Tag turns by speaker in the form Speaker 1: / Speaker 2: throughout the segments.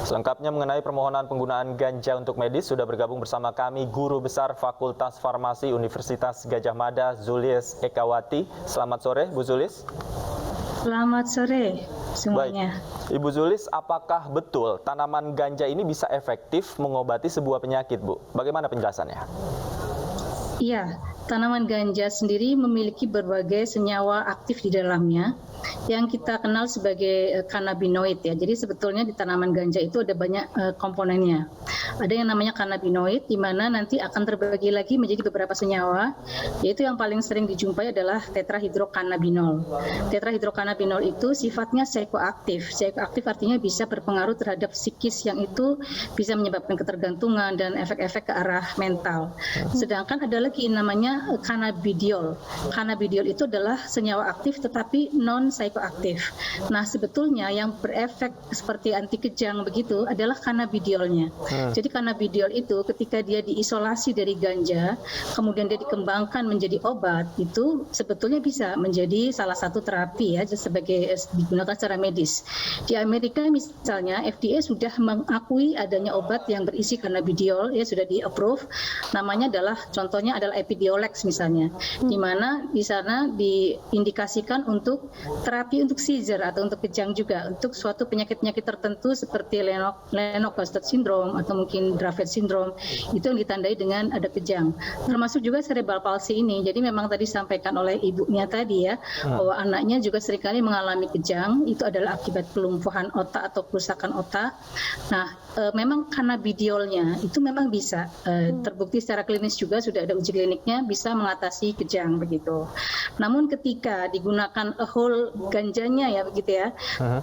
Speaker 1: Selengkapnya mengenai permohonan penggunaan ganja untuk medis sudah bergabung bersama kami Guru Besar Fakultas Farmasi Universitas Gadjah Mada, Zulis Ekawati. Selamat sore, Bu Zulis.
Speaker 2: Selamat sore semuanya.
Speaker 1: Baik. Ibu Zulis, apakah betul tanaman ganja ini bisa efektif mengobati sebuah penyakit, Bu? Bagaimana penjelasannya?
Speaker 2: Iya, tanaman ganja sendiri memiliki berbagai senyawa aktif di dalamnya yang kita kenal sebagai kanabinoid ya. Jadi sebetulnya di tanaman ganja itu ada banyak komponennya. Ada yang namanya kanabinoid, di mana nanti akan terbagi lagi menjadi beberapa senyawa, yaitu yang paling sering dijumpai adalah tetrahidrokannabinol. Tetrahidrokannabinol itu sifatnya psikoaktif. Psikoaktif artinya bisa berpengaruh terhadap psikis, yang itu bisa menyebabkan ketergantungan dan efek-efek ke arah mental. Sedangkan ada lagi namanya cannabidiol. Cannabidiol itu adalah senyawa aktif tetapi non psikoaktif. Nah, sebetulnya yang berefek seperti anti kejang begitu adalah cannabidiolnya. Jadi cannabidiol itu ketika dia diisolasi dari ganja, kemudian dia dikembangkan menjadi obat, itu sebetulnya bisa menjadi salah satu terapi ya, sebagai digunakan secara medis. Di Amerika misalnya FDA sudah mengakui adanya obat yang berisi cannabidiol, ya sudah di-approve. Namanya contohnya adalah Epidiolex misalnya, di mana di sana diindikasikan untuk terapi untuk seizure atau untuk kejang juga, untuk suatu penyakit-penyakit tertentu seperti Lennox-Gastaut syndrome atau mungkin Dravet syndrome, itu yang ditandai dengan ada kejang. Termasuk juga cerebral palsy ini. Jadi memang tadi disampaikan oleh ibunya tadi ya, bahwa anaknya juga seringkali mengalami kejang, itu adalah akibat kelumpuhan otak atau kerusakan otak. Nah, memang cannabidiolnya itu memang bisa terbukti secara klinis juga, sudah ada uji kliniknya, bisa mengatasi kejang begitu. Namun ketika digunakan whole ganjanya ya begitu ya,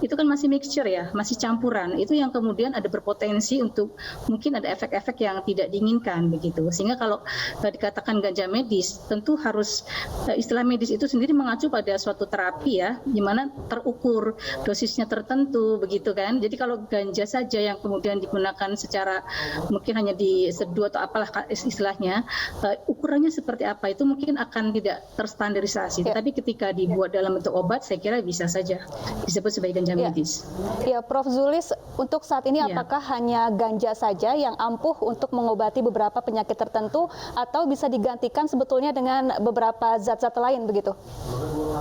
Speaker 2: itu kan masih mixture ya, masih campuran. Itu yang kemudian ada berpotensi untuk mungkin ada efek-efek yang tidak diinginkan begitu. Sehingga kalau dikatakan ganja medis, tentu harus istilah medis itu sendiri mengacu pada suatu terapi ya, di mana terukur dosisnya tertentu begitu kan. Jadi kalau ganja saja yang kemudian digunakan secara mungkin hanya diseduh atau apalah istilahnya, ukurannya seperti apa itu mungkin akan tidak terstandarisasi. Tapi ketika dibuat dalam bentuk obat, saya kira bisa saja disebut sebagai ganja medis.
Speaker 3: Ya, Prof. Zulis, untuk saat ini apakah hanya ganja saja yang ampuh untuk mengobati beberapa penyakit tertentu, atau bisa digantikan sebetulnya dengan beberapa zat-zat lain begitu?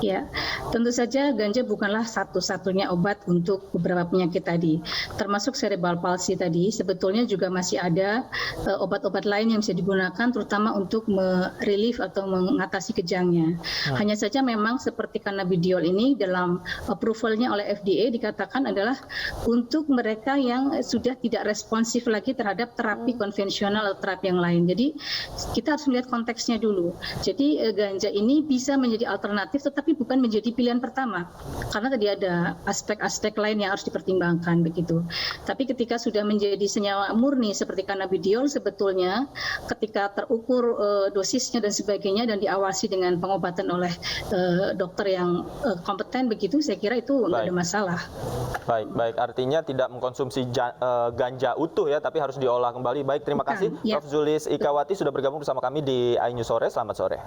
Speaker 2: Ya, tentu saja ganja bukanlah satu-satunya obat untuk beberapa penyakit tadi. Termasuk cerebral palsy tadi, sebetulnya juga masih ada obat-obat lain yang bisa digunakan terutama untuk relief atau mengatasi kejangnya. Hanya saja memang seperti cannabidiol ini dalam approval-nya oleh FDA dikatakan adalah untuk mereka yang sudah tidak responsif lagi terhadap terapi konvensional atau terapi yang lain. Jadi kita harus melihat konteksnya dulu. Jadi ganja ini bisa menjadi alternatif tetapi bukan menjadi pilihan pertama, karena tadi ada aspek-aspek lain yang harus dipertimbangkan begitu. Tapi ketika sudah menjadi senyawa murni seperti cannabidiol, sebetulnya ketika terukur dosisnya dan sebagainya dan diawasi dengan pengobatan oleh dokter yang kompeten begitu, saya kira itu nggak ada masalah.
Speaker 1: Baik. Artinya tidak mengkonsumsi ganja utuh ya, tapi harus diolah kembali. Baik, terima kasih Prof. Zulis Ekawati sudah bergabung bersama kami di iNews Sore. Selamat sore.